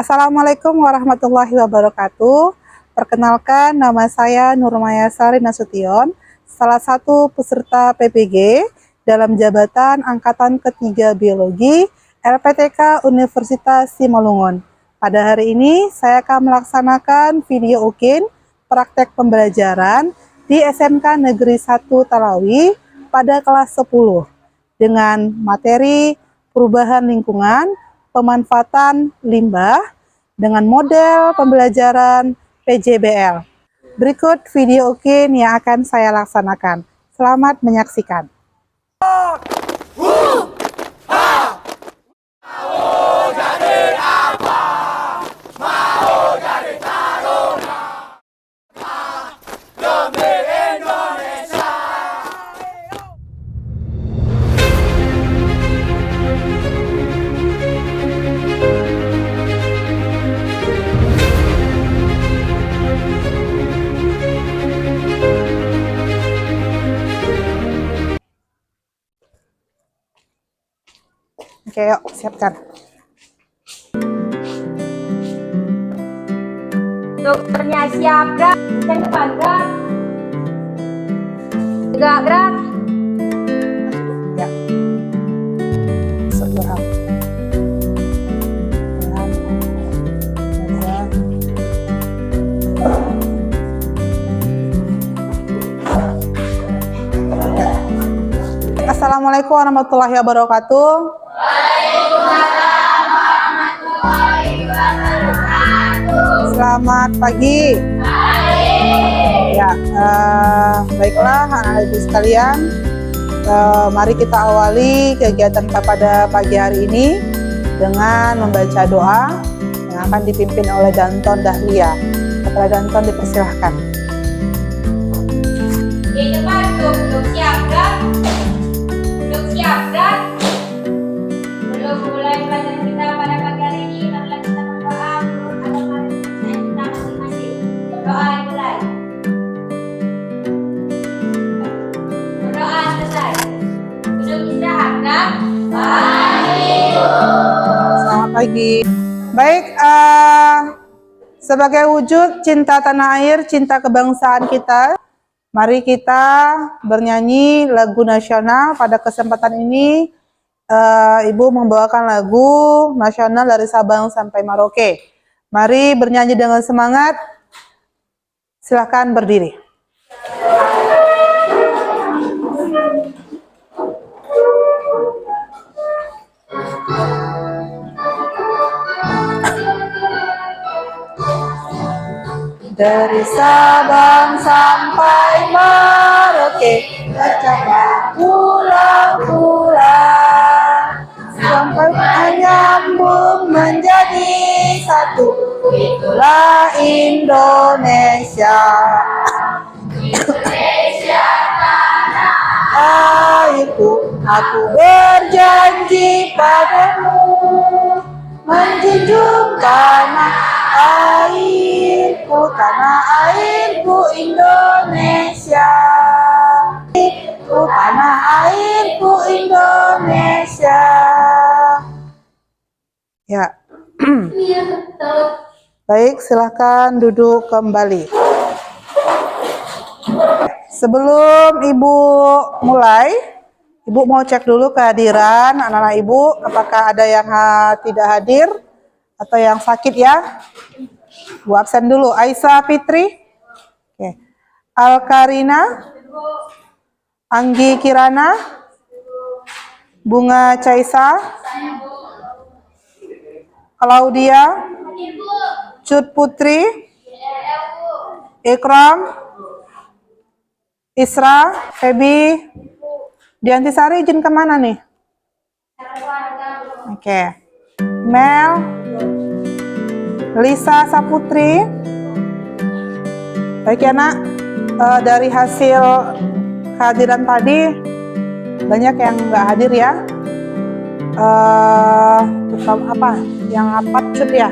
Assalamualaikum warahmatullahi wabarakatuh. Perkenalkan, nama saya Nurmaya Sari Nasution, salah satu peserta PPG dalam jabatan Angkatan Ketiga Biologi LPTK Universitas Simalungun. Pada hari ini, saya akan melaksanakan video UKIN praktek pembelajaran di SMK Negeri 1 Talawi pada kelas 10 dengan materi perubahan lingkungan, pemanfaatan limbah dengan model pembelajaran PJBL. Berikut video UKIN yang akan saya laksanakan. Selamat menyaksikan. Oke, yuk siapkan. Dokternya siap, gerak. Ke depan, gerak. Tegak, gerak. Ya. Segera. Assalamualaikum warahmatullahi wabarakatuh. Waalaikumsalam warahmatullahi wabarakatuh. Selamat pagi. Ya, baiklah anak-anak ibu sekalian, mari kita awali kegiatan kita pada pagi hari ini dengan membaca doa yang akan dipimpin oleh Danton Dahlia. Kepada Danton dipersilahkan. Di depan, duduk siap, gerak. Duduk siap, gerak. Belum mulai pelajaran kita pada pagi hari ini, marilah kita berdoa agar mari kita masing-masing. Berdoa dimulai. Berdoa selesai. Duduk istirahat, gerak. Selamat pagi. Baik, sebagai wujud cinta tanah air, cinta kebangsaan kita, mari kita bernyanyi lagu nasional. Pada kesempatan ini, Ibu membawakan lagu nasional dari Sabang sampai Merauke. Mari bernyanyi dengan semangat. Silakan berdiri. Dari Sabang sampai Merauke, tercapai pulau-pulau, sampai menyambung menjadi satu. Itulah Indonesia. Indonesia tanah airku, aku berjanji padamu, menjunjung tanah airku Indonesia. Tanah airku Indonesia. Ya. Baik, silakan duduk kembali. Sebelum Ibu mulai, Ibu mau cek dulu kehadiran anak-anak Ibu, apakah ada yang tidak hadir atau yang sakit ya. Bu absen dulu. Aisyah Fitri, okay. Alkarina, Anggi Kirana, Bunga Caisa, Claudia, Cut Putri, Ikram, Isra, Febi, Diantisari izin kemana nih? Oke. Mel, Lisa Saputri. Baik ya nak, dari hasil kehadiran tadi banyak yang nggak hadir ya. Apa? Yang apat Cut ya.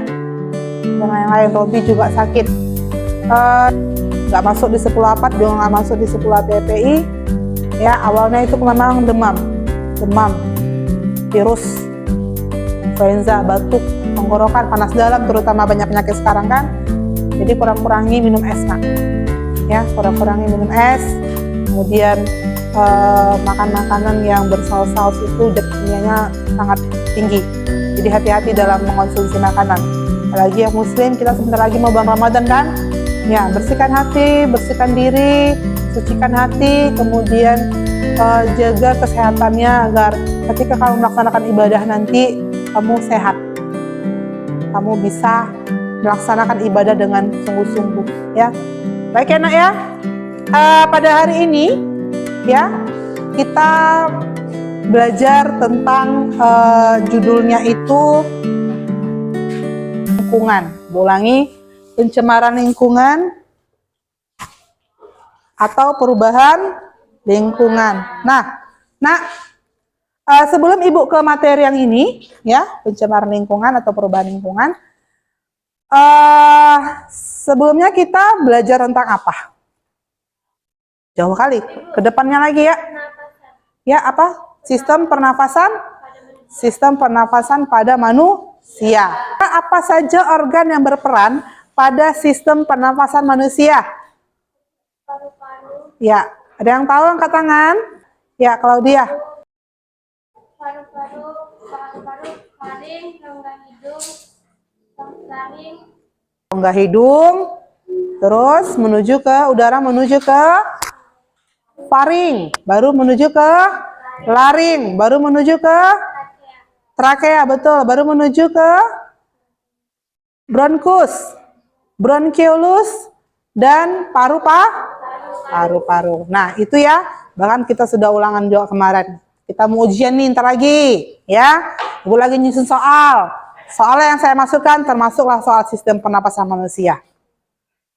Dan yang lain, Robi juga sakit. Nggak masuk di 10 apat, juga nggak masuk di 10 PPI. Ya, awalnya itu memang demam virus influenza, batuk, tenggorokan, panas dalam, terutama banyak penyakit sekarang kan. Jadi kurang-kurangi minum es, Nak. Ya, kurang-kurangi minum es. Kemudian makan makanan yang bersaus-saus itu zat kimianya sangat tinggi. Jadi hati-hati dalam mengonsumsi makanan. Apalagi yang muslim, kita sebentar lagi mau bulan Ramadan kan? Ya, bersihkan hati, bersihkan diri, sucikan hati, kemudian jaga kesehatannya agar ketika kamu melaksanakan ibadah nanti kamu sehat. Kamu bisa melaksanakan ibadah dengan sungguh-sungguh, ya. Baik ya, Nak ya. Pada hari ini ya kita belajar tentang judulnya itu lingkungan. Ulangi, pencemaran lingkungan atau perubahan lingkungan. Nah, sebelum Ibu ke materi yang ini, ya, pencemaran lingkungan atau perubahan lingkungan, sebelumnya kita belajar tentang apa? Jauh kali, ke depannya lagi ya. Ya, apa? Sistem pernafasan? Sistem pernafasan pada manusia. Apa saja organ yang berperan pada sistem pernafasan manusia? Paru-paru, Ya, ada yang tahu angkat tangan? Ya, Claudia. paru-paru, faring, rongga hidung, laring, Rongga hidung, terus menuju ke udara, menuju ke faring, baru menuju ke laring, baru menuju ke trakea, betul, baru menuju ke bronkus, bronkiolus, dan paru-paru. Nah, itu ya, bahkan kita sudah ulangan juga kemarin. Kita mau ujian nih ntar lagi, ya. Ibu lagi nyusun soal. Soalnya yang saya masukkan termasuklah soal sistem pernapasan manusia.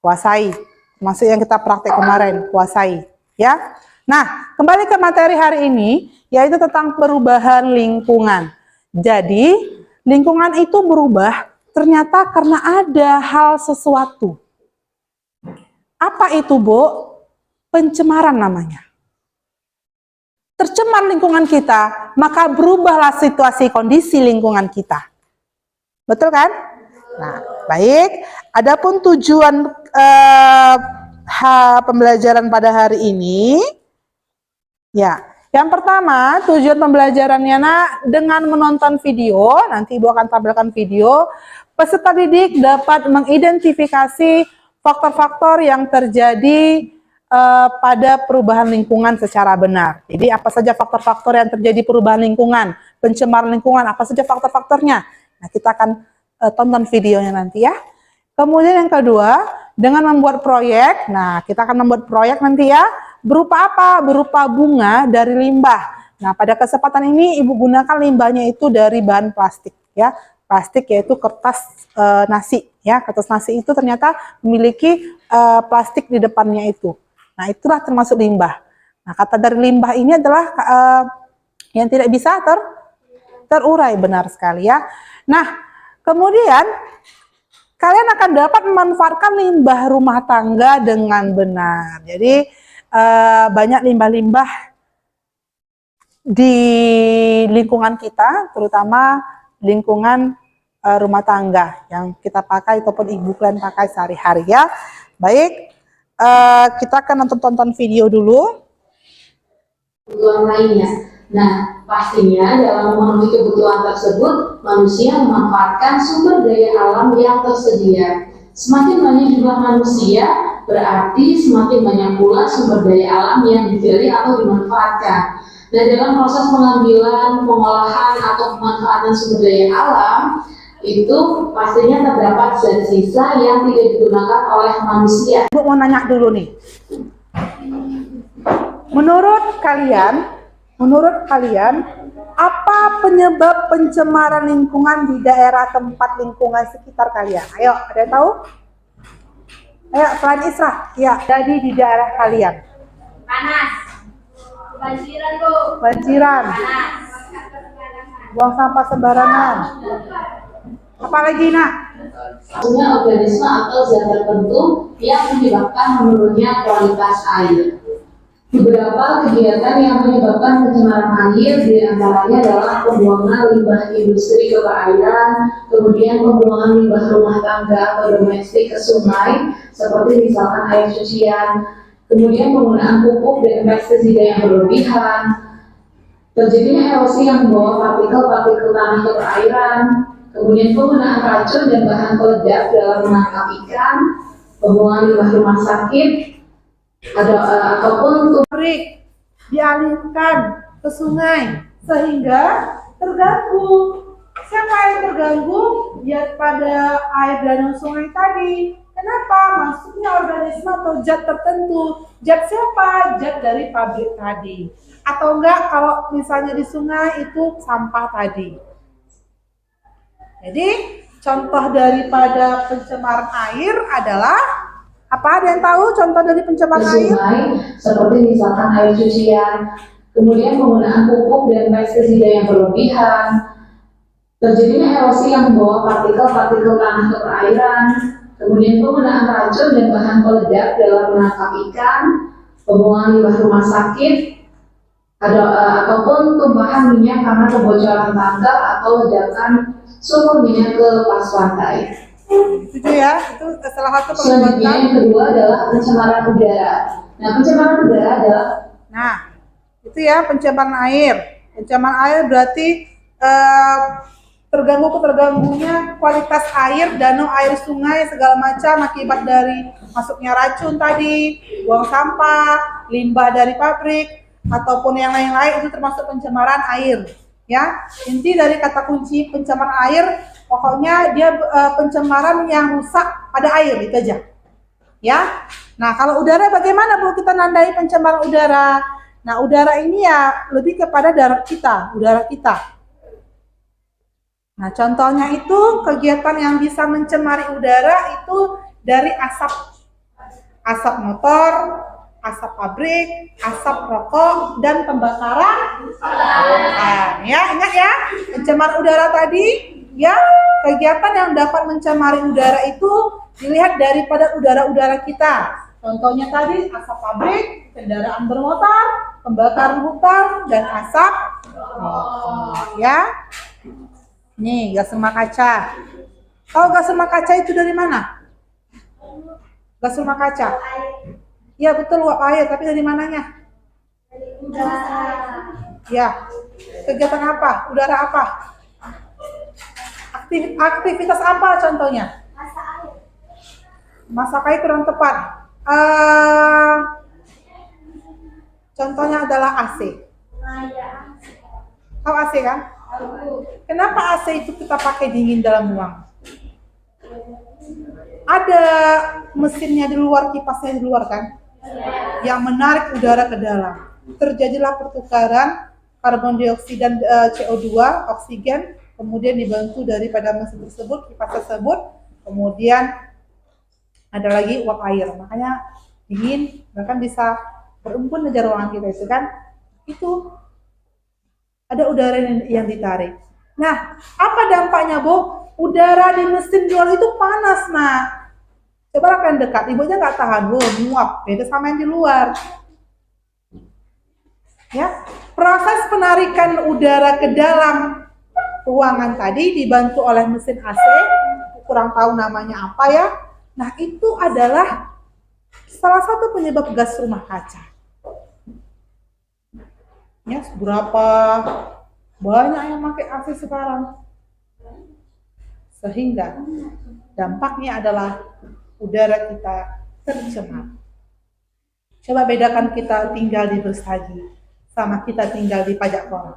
Kuasai, termasuk yang kita praktek kemarin, kuasai, ya. Nah, kembali ke materi hari ini, yaitu tentang perubahan lingkungan. Jadi, lingkungan itu berubah ternyata karena ada hal sesuatu. Apa itu, Bu? Pencemaran namanya. Tercemar lingkungan kita, maka berubahlah situasi kondisi lingkungan kita. Betul kan? Nah, baik. Adapun tujuan pembelajaran pada hari ini, ya, yang pertama tujuan pembelajarannya dengan menonton video, nanti Ibu akan tampilkan video, peserta didik dapat mengidentifikasi faktor-faktor yang terjadi pada perubahan lingkungan secara benar. Jadi apa saja faktor-faktor yang terjadi perubahan lingkungan, pencemaran lingkungan, apa saja faktor-faktornya. Nah, kita akan tonton videonya nanti ya. Kemudian yang kedua, dengan membuat proyek. Nah, kita akan membuat proyek nanti ya. Berupa apa? Berupa bunga dari limbah. Nah, pada kesempatan ini Ibu gunakan limbahnya itu dari bahan plastik ya. Plastik yaitu kertas nasi ya. Kertas nasi itu ternyata memiliki plastik di depannya itu. Nah, itulah termasuk limbah. Nah, kata dari limbah ini adalah yang tidak bisa terurai, benar sekali ya. Nah, kemudian kalian akan dapat memanfaatkan limbah rumah tangga dengan benar. Jadi banyak limbah-limbah di lingkungan kita, terutama lingkungan rumah tangga yang kita pakai ataupun ibu kalian pakai sehari-hari ya. Baik, kita akan tonton video dulu. Kebutuhan lainnya. Nah, pastinya dalam memenuhi kebutuhan tersebut, manusia memanfaatkan sumber daya alam yang tersedia. Semakin banyak jumlah manusia, berarti semakin banyak pula sumber daya alam yang digali atau dimanfaatkan. Dan dalam proses pengambilan, pengolahan, atau pemanfaatan sumber daya alam, itu pastinya terdapat zat sisa yang tidak digunakan oleh manusia. Bu mau nanya dulu nih. Menurut kalian, apa penyebab pencemaran lingkungan di daerah tempat lingkungan sekitar kalian? Ayo, ada yang tahu? Ayo, selain Isra, ya, jadi di daerah kalian. panas, banjiran tuh, Banjiran, panas, buang sampah sembarangan. Apalagi, Nak? Punya organisme atau zat tertentu yang menyebabkan menurunnya kualitas air. Beberapa kegiatan yang menyebabkan pencemaran air diantaranya adalah pembuangan limbah industri ke perairan, kemudian pembuangan limbah rumah tangga atau domestik ke sungai, seperti misalkan air cucian, kemudian penggunaan pupuk dan pestisida yang berlebihan, terjadinya erosi yang membawa partikel-partikel tanah ke perairan, kemudian penggunaan racun dan bahan peledak dalam menangkap ikan, pembuangan limbah rumah sakit, ataupun Pabrik dialihkan ke sungai sehingga terganggu. Siapa yang terganggu? Ya pada air danau sungai tadi. Kenapa? Masuknya organisme atau zat tertentu. Zat siapa? Zat dari pabrik tadi. Atau enggak kalau misalnya di sungai itu sampah tadi. Jadi contoh daripada pencemaran air adalah apa? Ada yang tahu contoh dari pencemaran air? sungai, seperti misalkan air cucian, kemudian penggunaan pupuk dan pestisida yang berlebihan, terjadinya erosi yang membawa partikel-partikel tanah ke perairan, kemudian penggunaan racun dan bahan peledak dalam menangkap ikan, pembuangan limbah rumah sakit, ataupun tumpahan minyak karena kebocoran tangkap atau ledakan sumur minyak ke pas pantai. Setuju ya? Itu salah satu Selanjutnya perbuatan. yang kedua adalah pencemaran udara. Nah, pencemaran udara adalah Nah, itu ya pencemaran air. Pencemaran air berarti terganggunya kualitas air, danau, air sungai, segala macam akibat dari masuknya racun tadi, buang sampah, limbah dari pabrik, ataupun yang lain-lain itu termasuk pencemaran air. Ya, inti dari kata kunci pencemaran air, pokoknya dia pencemaran yang rusak pada air, itu aja. Ya, nah kalau udara bagaimana Bu kita nandai pencemaran udara? Nah udara ini ya lebih kepada darat kita, udara kita. Nah contohnya itu kegiatan yang bisa mencemari udara itu dari asap motor, asap pabrik, asap rokok, dan pembakaran. Nah, ya ingat ya, pencemaran udara tadi, ya kegiatan yang dapat mencemari udara itu dilihat daripada udara-udara kita. Contohnya tadi asap pabrik, kendaraan bermotor, pembakaran hutan, dan asap rokok. Ya, nih gas rumah kaca. Tahu gas rumah kaca itu dari mana? Gas rumah kaca. Ya betul, uap air, tapi dari mananya? Ya, kegiatan apa? Udara apa? Aktivitas apa contohnya? Masak air kurang tepat. Contohnya adalah AC. Tahu AC kan? Kenapa AC itu kita pakai dingin dalam ruang? Ada mesinnya di luar, kipasnya di luar kan? Yang menarik udara ke dalam. Terjadilah pertukaran karbon dioksida dan CO2, oksigen, kemudian dibantu daripada mesin tersebut, kipas tersebut, kemudian ada lagi uap air. Makanya dingin, bahkan bisa berembun di ruangan kita itu kan. Itu ada udara yang ditarik. Nah, apa dampaknya Bu? Udara di mesin jual itu panas, nah. Coba kan dekat, ibunya nggak tahan, muap, beda sama yang di luar. Ya, proses penarikan udara ke dalam ruangan tadi dibantu oleh mesin AC, kurang tahu namanya apa ya. Nah, itu adalah salah satu penyebab gas rumah kaca. Ya, seberapa banyak yang pakai AC sekarang. Sehingga dampaknya adalah udara kita tercemar. Coba bedakan kita tinggal di Brastagi sama kita tinggal di Pajakoran.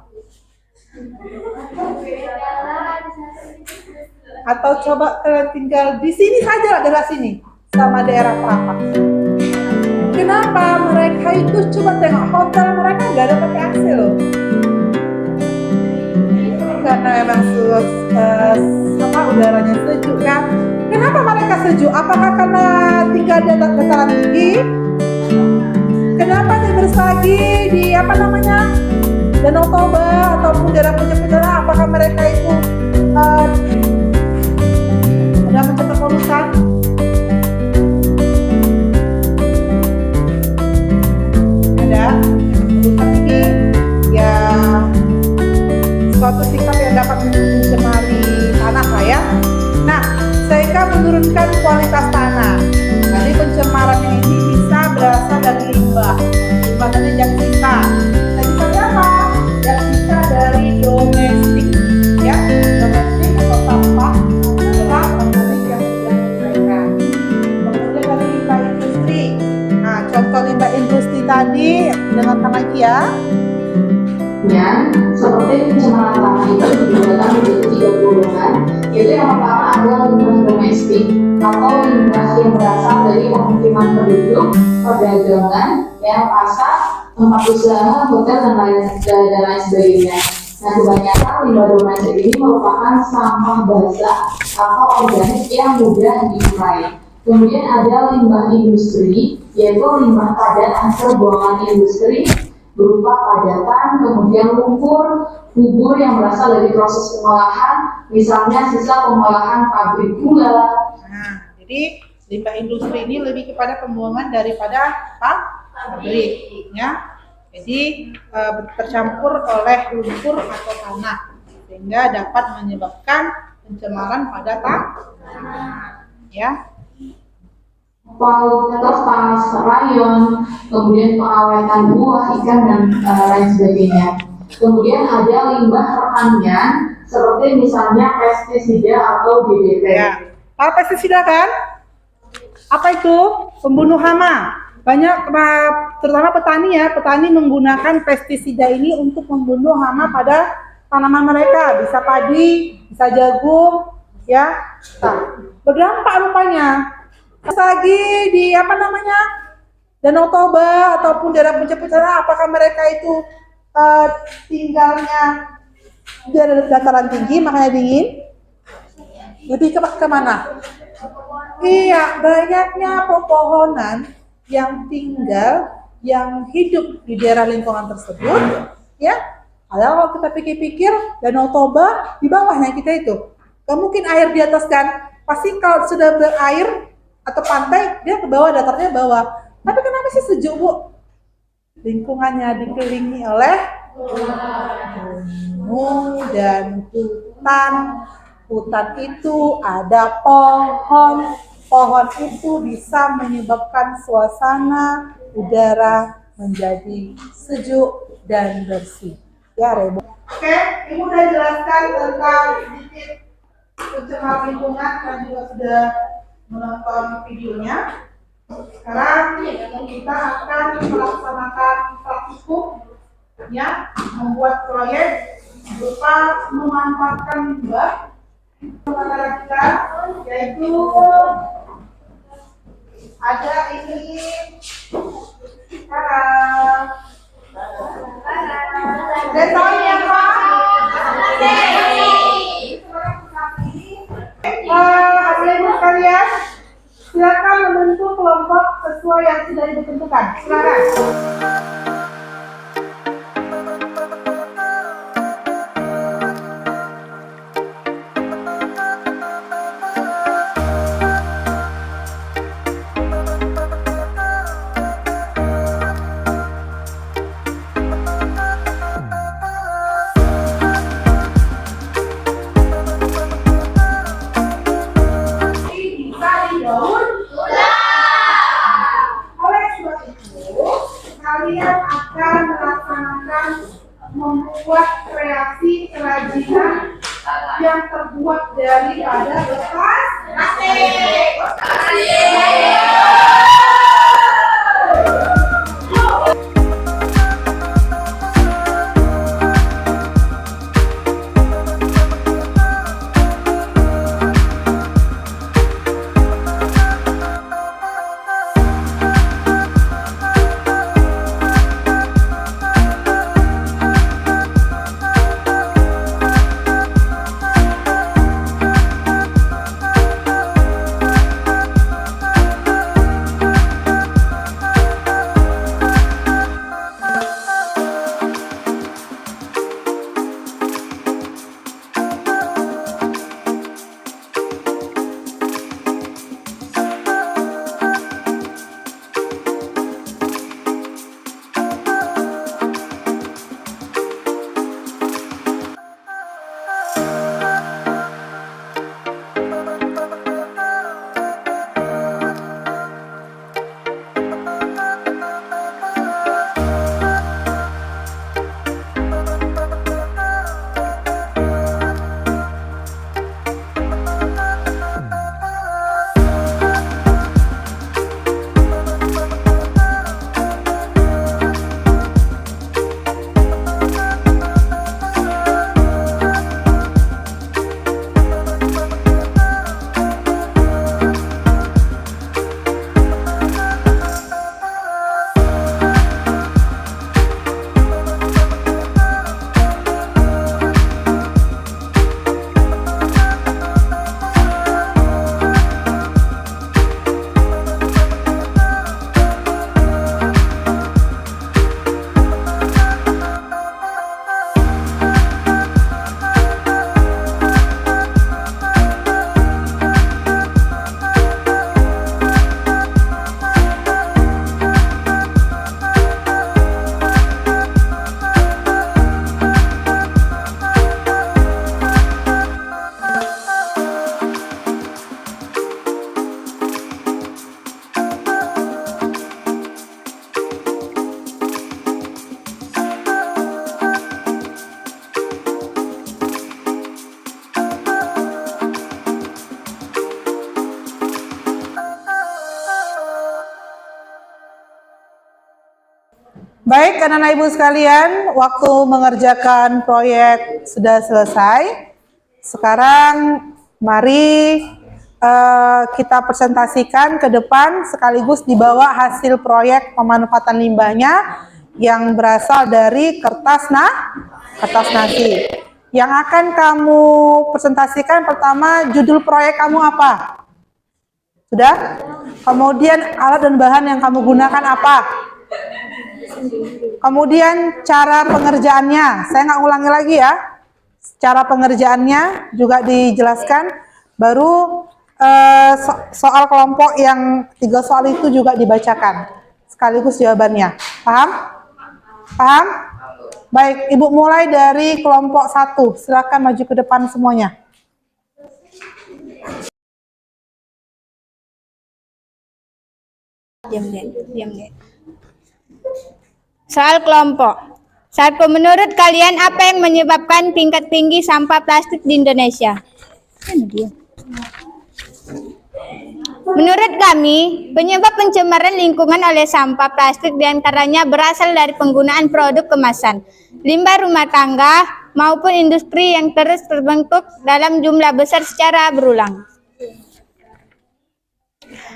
Atau coba kalian tinggal di sini saja, daerah sini, sama daerah Prapat. Kenapa mereka itu coba tengok hotel mereka nggak ada pakai AC loh? Karena memang udaranya sejuk kan? Kenapa mereka sejuk? Apakah karena tinggal di dataran tinggi? Kenapa di Brastagi, di Danau Toba ataupun daerah penjara? Apakah mereka itu ada mencemar polutan? Ada. menurunkan kualitas tanah. Jadi pencemarannya ini bisa berasal dari limbah tadi yang sisa. Dan misalnya apa? Yang sisa dari domestik, ya, domestik atau sampah adalah organik yang sudah diselesaikan. Kemudian dari limbah industri. Nah, contoh limbah industri tadi dengarkan lagi ya. Ya, seperti pencemaran tanah itu dibagi menjadi 3 golongan, yaitu yang pertama adalah limbah domestik atau limbah yang berasal dari pemukiman penduduk, perdagangan, ya, pasar, tempat usaha, hotel dan lain sebagainya. Nah, kebanyakan limbah domestik ini merupakan sampah basah atau organik yang mudah diurai. Kemudian ada limbah industri, yaitu limbah padat hasil buangan industri berupa padatan, kemudian lumpur, bubur yang berasal dari proses pengolahan, misalnya sisa pengolahan pabrik gula. Nah, jadi limbah industri ini lebih kepada pembuangan daripada pabrik, ya. Jadi tercampur oleh lumpur atau tanah sehingga dapat menyebabkan pencemaran pada tanah, ya. Kertas, rayon, kemudian pengawetan buah, ikan, dan lain sebagainya. Kemudian ada limbah pertanian seperti misalnya pestisida atau DDT. Ya. Pestisida kan? Apa itu? Pembunuh hama. Banyak, terutama petani ya, petani menggunakan pestisida ini untuk membunuh hama pada tanaman mereka. Bisa padi, bisa jagung, ya. Nah, berdampak rupanya. Lagi di Danau Toba ataupun daerah puncak utara, apakah mereka itu tinggalnya di dataran tinggi makanya dingin? Lebih ke mana? Iya, banyaknya pepohonan yang hidup di daerah lingkungan tersebut, ya. Padahal kalau kita pikir-pikir, Danau Toba di bawahnya kita itu, gak mungkin air di atas kan? Pasti kalau sudah berair atau pantai, dia ke bawah, datarnya bawah. Tapi kenapa sih sejuk, Bu? Lingkungannya dikelilingi oleh gunung dan hutan. Hutan itu ada pohon. Pohon itu bisa menyebabkan suasana udara menjadi sejuk dan bersih. Ya, Rebo. Oke, Ibu udah jelaskan tentang sedikit pencemaran lingkungan dan juga sudah menonton videonya. Sekarang kita akan melaksanakan praktikum, ya, membuat proyek berupa memanfaatkan limbah negara kita, yaitu ada ini desainnya Pak. Ibu sekalian, silakan membentuk kelompok sesuai yang sudah ditentukan. Silakan. Kalian akan melaksanakan membuat kreasi kerajinan yang terbuat daripada bekas plastik. Baik, anak-anak ibu sekalian, waktu mengerjakan proyek sudah selesai. Sekarang mari kita presentasikan ke depan sekaligus dibawa hasil proyek pemanfaatan limbahnya yang berasal dari kertas nasi. Yang akan kamu presentasikan pertama, judul proyek kamu apa? Sudah? Kemudian alat dan bahan yang kamu gunakan apa? Kemudian cara pengerjaannya, saya nggak ulangi lagi ya. Cara pengerjaannya juga dijelaskan. Baru soal kelompok yang 3 soal itu juga dibacakan. Sekaligus jawabannya. Paham? Paham? Baik, Ibu mulai dari kelompok 1. Silakan maju ke depan semuanya. Diam deh. Soal kelompok. 1. Menurut kalian apa yang menyebabkan tingkat tinggi sampah plastik di Indonesia? Menurut kami, penyebab pencemaran lingkungan oleh sampah plastik diantaranya berasal dari penggunaan produk kemasan, limbah rumah tangga, maupun industri yang terus terbentuk dalam jumlah besar secara berulang.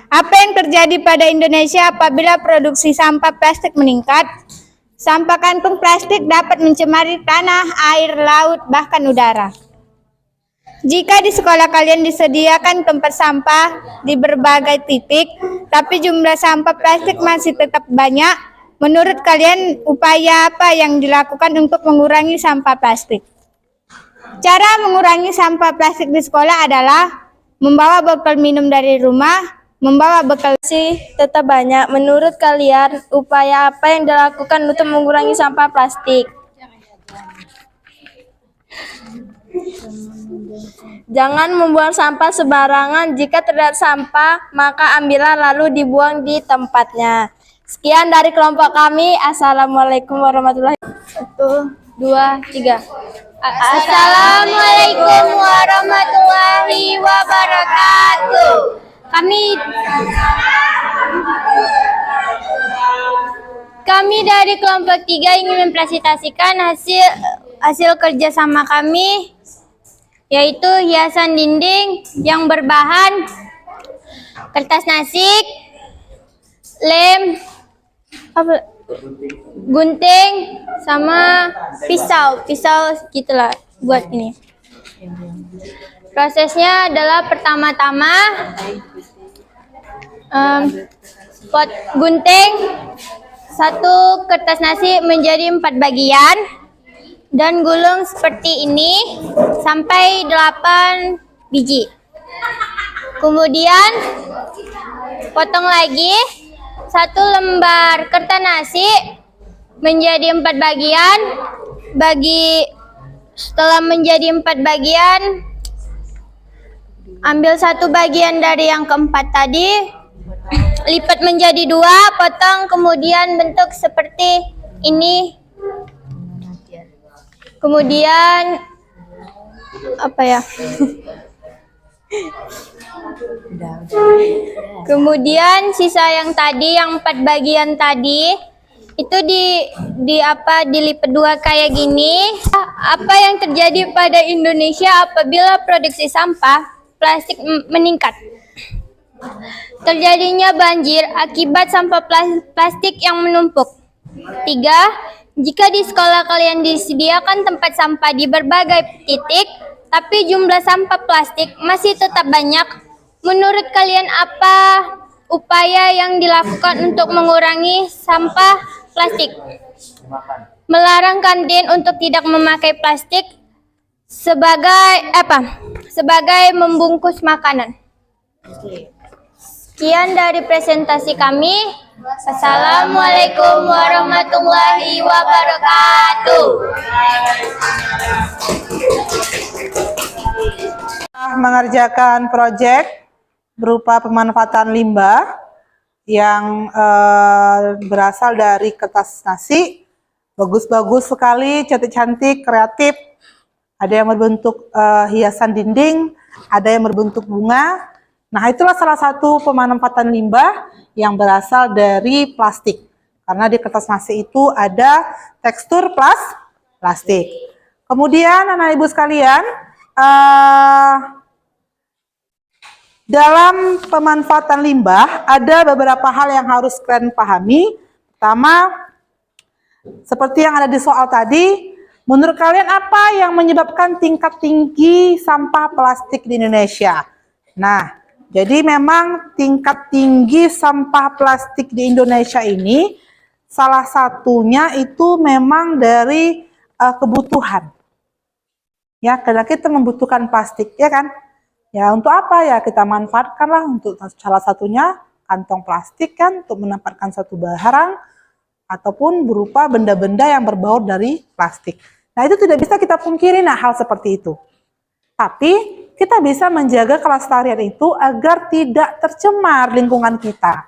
Apa yang terjadi pada Indonesia apabila produksi sampah plastik meningkat? Sampah kantung plastik dapat mencemari tanah, air, laut, bahkan udara. Jika di sekolah kalian disediakan tempat sampah di berbagai titik, tapi jumlah sampah plastik masih tetap banyak, menurut kalian upaya apa yang dilakukan untuk mengurangi sampah plastik? Cara mengurangi sampah plastik di sekolah adalah membawa botol minum dari rumah, membawa bekal tetap banyak. Menurut kalian, upaya apa yang dilakukan untuk mengurangi sampah plastik? Jangan membuang sampah sembarangan. Jika terdapat sampah, maka ambillah lalu dibuang di tempatnya. Sekian dari kelompok kami. Assalamualaikum warahmatullahi wabarakatuh. 1, 2, 3. Assalamualaikum warahmatullahi wabarakatuh. Kami dari kelompok 3 ingin mempresentasikan hasil kerjasama kami, yaitu hiasan dinding yang berbahan kertas nasi, lem, gunting, sama pisau gitulah buat ini. Prosesnya adalah pertama-tama gunting 1 kertas nasi menjadi 4 bagian dan gulung seperti ini sampai 8 biji. Kemudian potong lagi 1 lembar kertas nasi menjadi 4 bagian. Setelah menjadi 4 bagian, ambil 1 bagian dari yang keempat tadi, lipat menjadi 2, potong, kemudian bentuk seperti ini. Kemudian kemudian sisa yang tadi, yang 4 bagian tadi, itu dilipat 2 kayak gini. Apa yang terjadi pada Indonesia apabila produksi sampah plastik meningkat? Terjadinya banjir akibat sampah plastik yang menumpuk. 3. Jika di sekolah kalian disediakan tempat sampah di berbagai titik, tapi jumlah sampah plastik masih tetap banyak, menurut kalian apa upaya yang dilakukan untuk mengurangi sampah plastik? Melarang kantin untuk tidak memakai plastik sebagai membungkus makanan. Sekian dari presentasi kami. Assalamualaikum warahmatullahi wabarakatuh. Mengerjakan proyek berupa pemanfaatan limbah yang berasal dari kertas nasi. Bagus-bagus sekali, cantik-cantik, kreatif. Ada yang berbentuk hiasan dinding, ada yang berbentuk bunga. Nah, itulah salah satu pemanfaatan limbah yang berasal dari plastik. Karena di kertas nasi itu ada tekstur plastik. Kemudian anak ibu sekalian, dalam pemanfaatan limbah ada beberapa hal yang harus kalian pahami. Pertama, seperti yang ada di soal tadi, menurut kalian apa yang menyebabkan tingkat tinggi sampah plastik di Indonesia? Nah, jadi memang tingkat tinggi sampah plastik di Indonesia ini salah satunya itu memang dari kebutuhan. Ya, karena kita membutuhkan plastik, ya kan? Ya, untuk apa ya? Kita manfaatkanlah untuk salah satunya kantong plastik kan, untuk menempatkan satu barang ataupun berupa benda-benda yang berbaut dari plastik. Nah, itu tidak bisa kita pungkiri hal seperti itu. Tapi kita bisa menjaga kelestarian itu agar tidak tercemar lingkungan kita.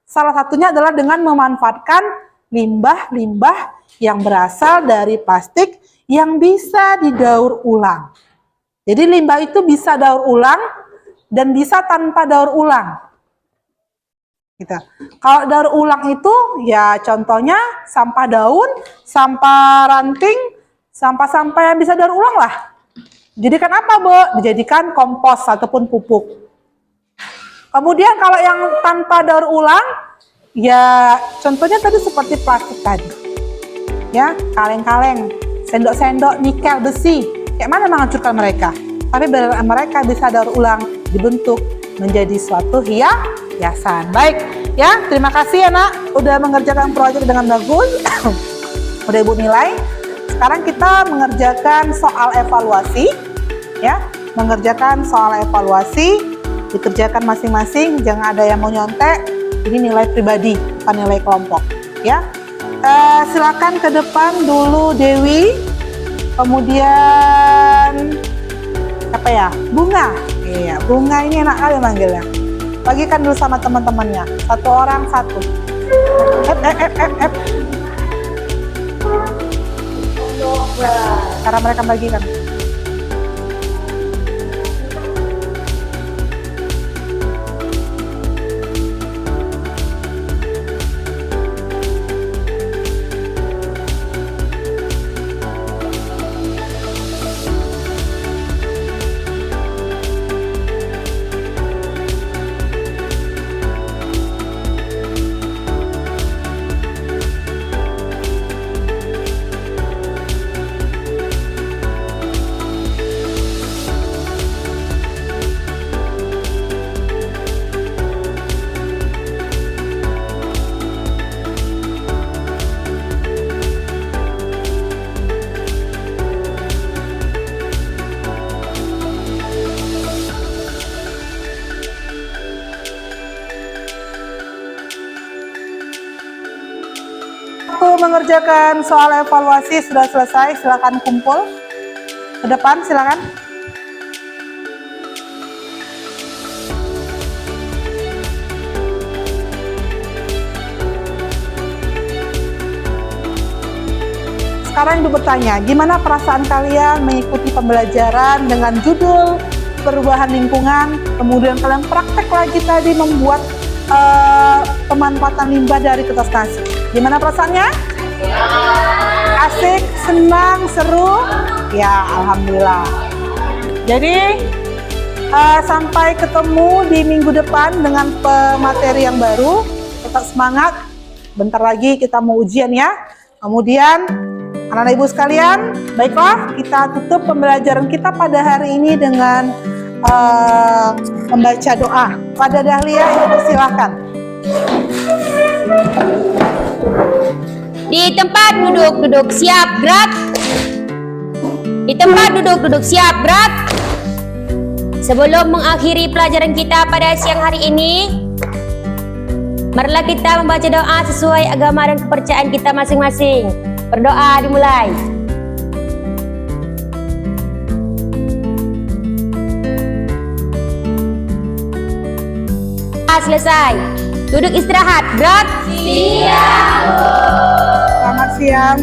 Salah satunya adalah dengan memanfaatkan limbah-limbah yang berasal dari plastik yang bisa didaur ulang. Jadi limbah itu bisa daur ulang dan bisa tanpa daur ulang. Gitu. Kalau daur ulang itu ya contohnya sampah daun, sampah ranting, sampah-sampah yang bisa daur ulang lah. Jadikan apa, Bu? Dijadikan kompos ataupun pupuk. Kemudian kalau yang tanpa daur ulang, ya contohnya tadi seperti plastik tadi. Ya, kaleng-kaleng, sendok-sendok, nikel, besi. Kayak mana menghancurkan mereka? Tapi mereka bisa daur ulang, dibentuk menjadi suatu hiasan. Baik, ya terima kasih ya nak, udah mengerjakan proyek dengan bagus. Udah ibu nilai. Sekarang kita mengerjakan soal evaluasi, ya, mengerjakan soal evaluasi, dikerjakan masing-masing, jangan ada yang mau nyontek. Ini nilai pribadi, bukan nilai kelompok, ya. Silakan ke depan dulu Dewi. Kemudian apa ya? Bunga. Iya, Bunga ini enak kali manggilnya. Bagikan dulu sama teman-temannya. Satu orang satu. Cara mereka bagikan. Mengerjakan soal evaluasi sudah selesai, silakan kumpul ke depan, silakan. Sekarang ibu bertanya, gimana perasaan kalian mengikuti pembelajaran dengan judul perubahan lingkungan, kemudian kalian praktek lagi tadi membuat pemanfaatan limbah dari kertas nasi. Gimana perasaannya? Asik, senang, seru? Ya, alhamdulillah. Jadi sampai ketemu di minggu depan dengan pemateri yang baru. Tetap semangat. Bentar lagi kita mau ujian ya. Kemudian anak-anak ibu sekalian, baiklah kita tutup pembelajaran kita pada hari ini dengan membaca doa. Pada Dahlia, ibu persilahkan. Di tempat duduk siap gerak. Di tempat duduk siap gerak. Sebelum mengakhiri pelajaran kita pada siang hari ini, marilah kita membaca doa sesuai agama dan kepercayaan kita masing-masing. Berdoa dimulai. Selesai. Duduk istirahat. Gerak. Selamat siang.